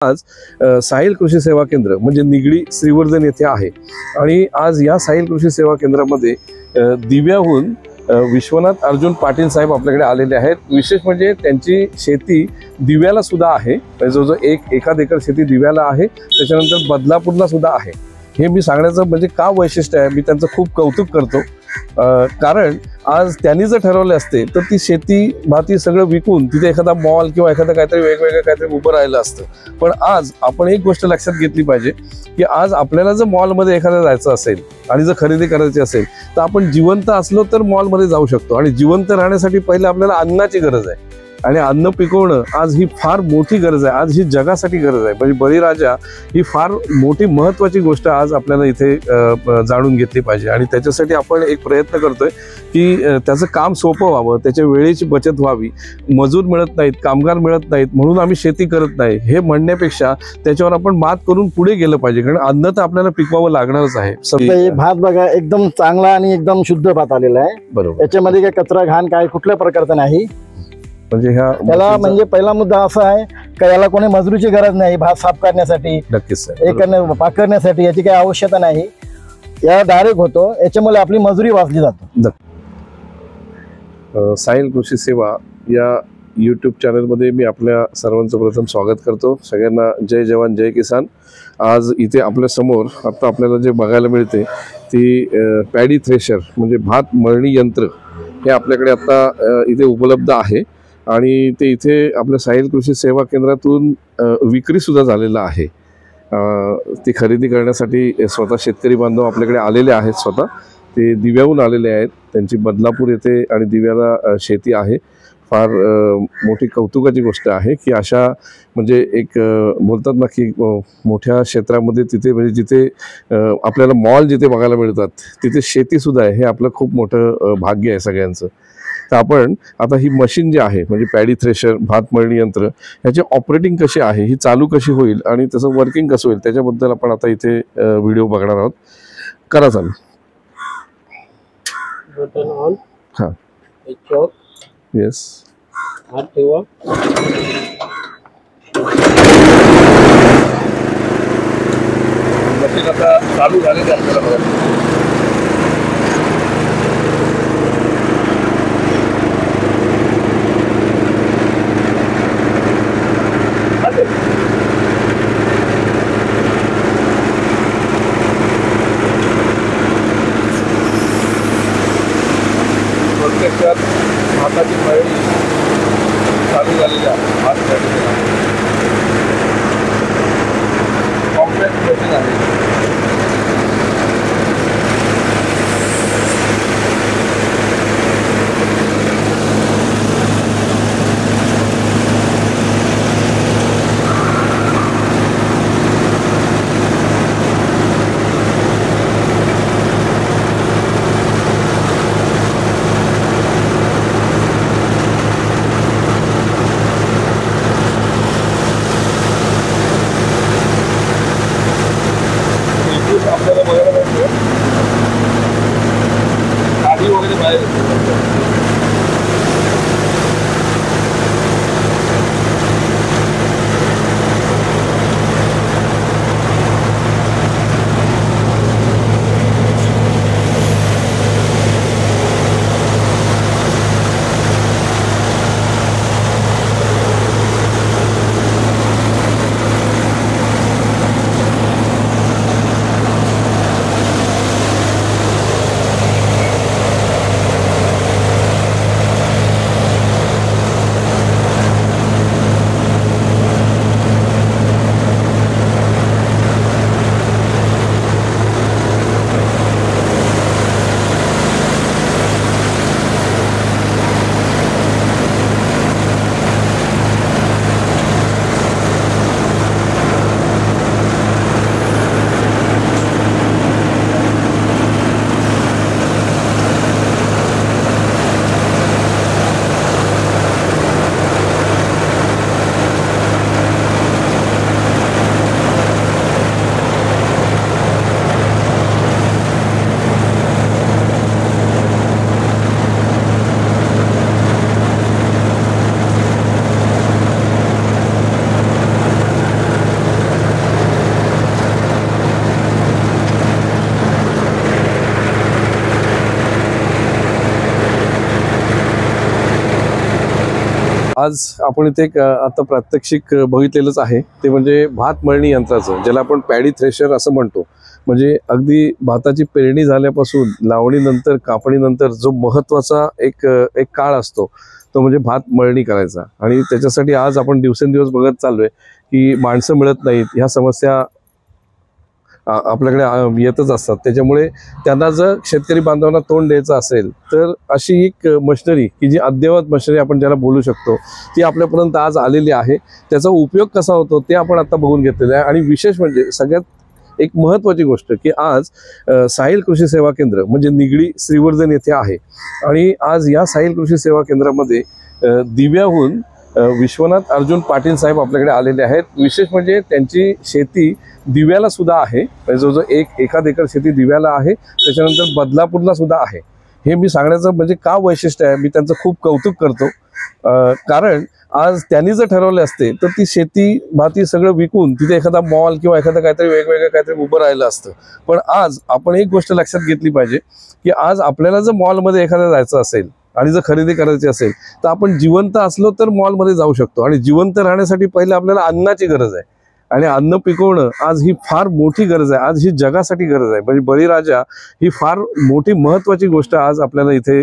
आज साहिल कृषी सेवा केंद्र म्हणजे निगडी श्रीवर्धन येथे आहे आणि आज या साहिल कृषी सेवा केंद्रामध्ये दिव्याहून विश्वनाथ अर्जुन पाटील साहेब आपल्याकडे आलेले आहेत। विशेष म्हणजे त्यांची शेती दिव्याला सुद्धा आहे, जो 1 एकर शेती दिव्याला आहे, त्याच्यानंतर बदलापूरला सुद्धा आहे। हे मी सांगण्याचं म्हणजे का वैशिष्ट्य आहे, मी त्यांचं खूप कौतुक करतो, कारण आज त्यांनी जर ठरवले असते तर ती शेती भाती सगळं विकून तिथे एखादा मॉल किंवा एखादा काहीतरी वेगवेगळं काहीतरी उभं राहिलं असतं। पण आज आपण एक गोष्ट लक्षात घेतली पाहिजे की आज आपल्याला जर मॉलमध्ये एखादा जायचं असेल आणि जर खरेदी करायची असेल तर आपण जिवंत असलो तर मॉलमध्ये जाऊ शकतो आणि जिवंत राहण्यासाठी पहिले आपल्याला अन्नाची गरज आहे आणि अन्न पिकवणं आज ही फार मोठी गरज आहे, आज ही जगासाठी गरज आहे। म्हणजे बळीराजा ही फार मोठी महत्त्वाची गोष्ट आज आपल्याला इथे जाणून घेतली पाहिजे आणि त्याच्यासाठी आपण एक प्रयत्न करतोय की त्याचं काम सोपं व्हावं, त्याच्या वेळेची बचत व्हावी। मजूर मिळत नाहीत, कामगार मिळत नाहीत म्हणून आम्ही शेती करत नाही हे म्हणण्यापेक्षा त्याच्यावर आपण मात करून पुढे गेलं पाहिजे, कारण अन्न तर आपल्याला पिकवावं लागणारच आहे। भात बघा एकदम चांगला आणि एकदम शुद्ध भात आलेला आहे, बरोबर। याच्यामध्ये काय कचरा घाण काय कुठल्या प्रकारचा नाही। म्हणजे त्याला म्हणजे पहिला मुद्दा असा आहे की याला कोणी मजुरीची गरज नाही भात साफ करण्यासाठी, नक्कीच पाक करण्यासाठी याची काही आवश्यकता नाही, या डायरेक्ट होतो, याच्यामुळे आपली मजुरी वाचली जाते। साहिल कृषी सेवा या यूट्यूब चॅनलमध्ये मी आपल्या सर्वांचं प्रथम स्वागत करतो। सगळ्यांना जय जवान जय किसान। आज इथे आपल्या समोर आता आपल्याला जे बघायला मिळते ती पॅडी थ्रेशर म्हणजे भात मळणी यंत्र हे आपल्याकडे आता इथे उपलब्ध आहे आणि ते इथे आपल्या साहिल कृषी सेवा केंद्रातून विक्री सुद्धा झालेला आहे। ती खरेदी करण्यासाठी स्वतः शेतकरी बांधव आपल्याकडे आलेले आहेत, स्वतः ते दिव्याहून आलेले आहेत। त्यांची बदलापूर येथे आणि दिव्याला शेती आहे। फार मोठी कौतुकाची गोष्ट आहे की अशा म्हणजे एक बोलतात ना की मोठ्या क्षेत्रामध्ये तिथे म्हणजे जिथे आपल्याला मॉल जिथे बघायला मिळतात तिथे शेती सुद्धा आहे, हे आपलं खूप मोठं भाग्य आहे सगळ्यांचं। तर आपण आता ही मशीन जी आहे म्हणजे पॅडी थ्रेशर भात मळणी यंत्र ह्याची ऑपरेटिंग कशी आहे, ही चालू कशी होईल आणि त्याचं वर्किंग कसं होईल त्याच्याबद्दल आपण आता इथे व्हिडिओ बघणार आहोत। करा चालू। बटन ऑन, हां, चॉक, येस, हात ठेवा, मशीन आता चालू झालेली आपल्याला बघा। प्रत्यक्षात भाताची मळणी चालू झालेली आहे। भात कॉम्पॅक्ट मशीन आहे। आपल्याला बघायला मिळतो गाडी वगैरे बाहेर आज आपण इथे एक आता प्रात्यक्षिक बघितलेलंच आहे, ते म्हणजे भात मळणी यंत्राचं, ज्याला आपण पॅडी थ्रेशर असं म्हणतो. म्हणजे अगदी भाताची पेरणी झाल्यापासून लावणीनंतर कापणीनंतर जो महत्त्वाचा एक काळ असतो तो म्हणजे भात मळणी करायचा. आणि त्याच्यासाठी आज आपण दिवसेंदिवस बघत चाललोय की माणसं मिळत नाहीत, ह्या समस्या आपल्याकडे येतच असतात. त्याच्यामुळे त्यांना जर शेतकरी बांधवांना तोंड द्यायचं असेल तर अशी एक मशिनरी की जी अद्ययावत मशिनरी आपण ज्याला बोलू शकतो ती आपल्यापर्यंत आज आलेली आहे. त्याचा उपयोग कसा होतो ते आपण आता बघून घेतलेलं आहे. आणि विशेष म्हणजे सगळ्यात एक महत्त्वाची गोष्ट की आज साहिल कृषी सेवा केंद्र म्हणजे निगडी श्रीवर्धन येथे आहे. आणि आज या साहिल कृषी सेवा केंद्रामध्ये दिव्याहून विश्वनाथ अर्जुन पाटील साहेब आपल्याकडे आलेले आहेत. विशेष म्हणजे त्यांची शेती दिव्याला सुद्धा आहे, जवळजवळ 1 एकर शेती दिव्याला आहे, त्याच्यानंतर बदलापूरला सुद्धा आहे. हे मी सांगण्याचं म्हणजे का वैशिष्ट्य आहे, मी त्यांचं खूप कौतुक करतो. कारण आज त्यांनी जर ठरवले असते तर ती शेती भाती सगळं विकून तिथे एखादा मॉल किंवा एखादं काहीतरी वेगवेगळं काहीतरी उभं राहिलं असतं. पण आज आपण एक गोष्ट लक्षात घेतली पाहिजे की आज आपल्याला जर मॉलमध्ये एखाद्या जायचं असेल आणि जर खरेदी करायची असेल तर आपण जिवंत असलो तर मॉलमध्ये जाऊ शकतो. आणि जिवंत राहण्यासाठी पहिले आपल्याला अन्नाची गरज आहे. आणि अन्न पिकवणं आज ही फार मोठी गरज आहे, आज ही जगासाठी गरज आहे. म्हणजे बळीराजा ही फार मोठी महत्त्वाची गोष्ट आज आपल्याला इथे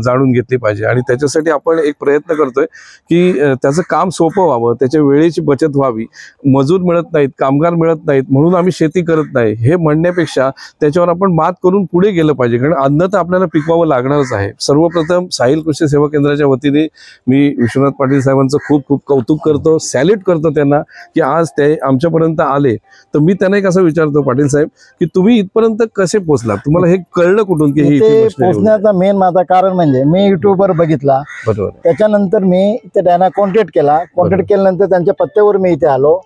जाणून घेतली पाहिजे. आणि त्याच्यासाठी आपण एक प्रयत्न करतोय की त्याचं काम सोपं व्हावं, त्याच्या वेळेची बचत व्हावी. मजूर मिळत नाहीत, कामगार मिळत नाहीत म्हणून आम्ही शेती करत नाही हे म्हणण्यापेक्षा त्याच्यावर आपण मात करून पुढे गेलं पाहिजे. कारण अन्न तर आपल्याला पिकवावं लागणारच आहे. सर्वप्रथम साहिल कृषी सेवा केंद्राच्या वतीने मी विश्वनाथ पाटील साहेबांचं खूप खूप कौतुक करतो, सॅल्यूट करतो त्यांना की आज ते आमच्यापर्यंत आले. तर मी त्यांना एक असं विचारतो पाटील साहेब की तुम्ही इथपर्यंत कसे पोहोचला, तुम्हाला हे कळलं कुठून की हे पोहोचण्याचा मेन माझा कारण म्हणजे मी युट्यूबवर बघितला. बरोबर. त्याच्यानंतर मी त्या त्यांना कॉन्टॅक्ट केल्यानंतर त्यांच्या पत्त्यावर मी इथे आलो.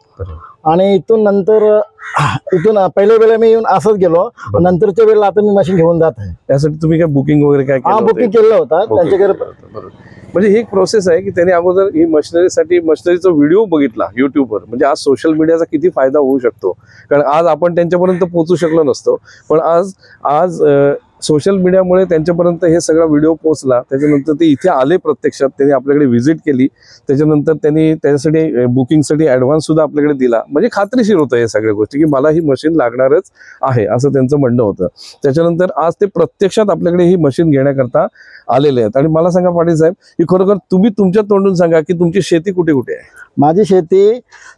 आणि इथून पहिल्या वेळेला मी येऊन असंच गेलो, नंतरच्या वेळेला आता मी मशीन घेऊन जात आहे. त्यासाठी तुम्ही काय बुकिंग वगैरे काय बुकिंग केलं होतं त्यांच्याकडे. म्हणजे ही एक प्रोसेस आहे की त्यांनी अगोदर ही मशिनरीचा व्हिडिओ बघितला युट्यूबवर. म्हणजे आज सोशल मीडियाचा किती फायदा होऊ शकतो. कारण आज आपण त्यांच्यापर्यंत पोहोचू शकलो नसतो, पण आज सोशल मीडियामुळे त्यांच्यापर्यंत हे सगळा व्हिडिओ पोहोचला. त्याच्यानंतर ते इथे आले, प्रत्यक्षात त्यांनी आपल्याकडे व्हिजिट केली. त्याच्यानंतर त्यांनी त्याच्यासाठी बुकिंगसाठी ॲडव्हान्स सुद्धा आपल्याकडे दिला. म्हणजे खात्रीशीर होतं हे सगळ्या गोष्टी की मला ही मशीन लागणारच आहे असं त्यांचं म्हणणं होतं. त्याच्यानंतर आज ते प्रत्यक्षात आपल्याकडे ही मशीन घेण्याकरता आलेले आहेत. आणि मला सांगा पाटील साहेब की खरोखर तुम्ही तुमच्या तोंडून सांगा की तुमची शेती कुठे कुठे आहे. माझी शेती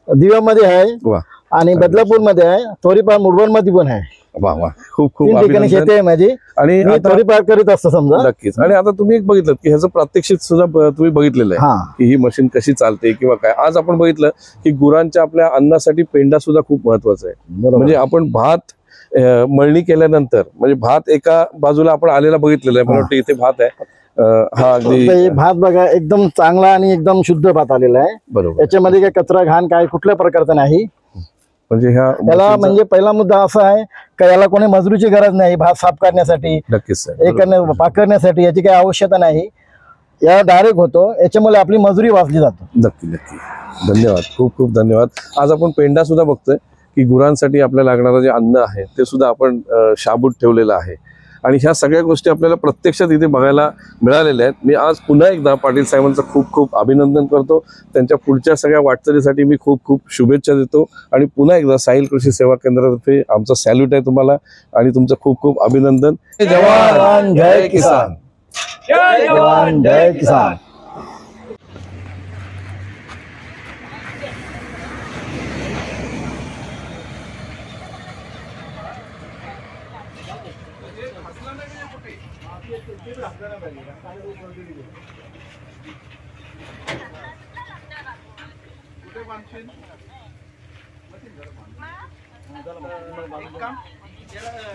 दिव्यामध्ये आहे आणि बदलापूरमध्ये आहे, थोडीफार मुरबाडमध्ये पण आहे. वा वा, खूप खूप ठिकाणी शेती आहे माझी आणि थोडीफार करीत असतो समजा. नक्कीच. आणि आता तुम्ही एक बघितलं की ह्याचं प्रात्यक्षिक सुद्धा तुम्ही बघितलेलं आहे की ही मशीन कशी चालते किंवा काय. आज आपण बघितलं की गुरांच्या आपल्या अन्नासाठी पेंडा सुद्धा खूप महत्वाचा आहे. म्हणजे आपण भात मळणी केल्यानंतर म्हणजे भात एका बाजूला आपण आलेला बघितलेला आहे, मला वाटतं इथे भात आहे. हा अगदी भात बघा एकदम चांगला आणि एकदम शुद्ध भात आलेला आहे. बरोबर. याच्यामध्ये काय कचरा घाण काय कुठल्या प्रकारचा नाही. म्हणजे याला म्हणजे पहिला मुद्दा असा आहे का याला कोणी मजुरीची गरज नाही भात साफ करण्यासाठी, नक्कीच पाक करण्यासाठी याची काही आवश्यकता नाही. या डायरेक्ट होतो, याच्यामुळे आपली मजुरी वाचली जातो. नक्की नक्की. धन्यवाद, खूप खूप धन्यवाद. आज आपण पेंडा सुद्धा बघतोय की गुरांसाठी आपल्याला लागणारं जे अन्न आहे ते सुद्धा आपण शाबूत ठेवलेलं आहे. आणि ह्या सगळ्या गोष्टी आपल्याला प्रत्यक्षात इथे बघायला मिळालेल्या आहेत. मी आज पुन्हा एकदा पाटील साहेबांचं खूप खूप अभिनंदन करतो. त्यांच्या पुढच्या सगळ्या वाटचालीसाठी मी खूप खूप शुभेच्छा देतो. आणि पुन्हा एकदा साहिल कृषी सेवा केंद्रातर्फे आमचा सॅल्यूट आहे तुम्हाला आणि तुमचं खूप खूप अभिनंदन. जय जवान जय किसान. जय जवान जय किसान.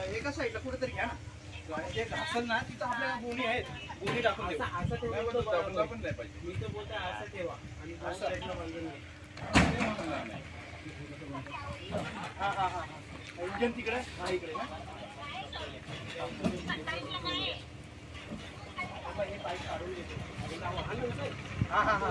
एका साईडला कुठेतरी घ्या ना, जे घासल ना तिथं आपल्याला बोली आहेत, बोली टाकून देऊ. असं ठेवा पण नाही पाहिजे. मी तर बोलतो असं ठेवा आणि असं साईडला बांधून नाही. हा हा हा इंजन तिकडे, हा इकडे ना. हे पाईप काढून देतो. हा हा हा.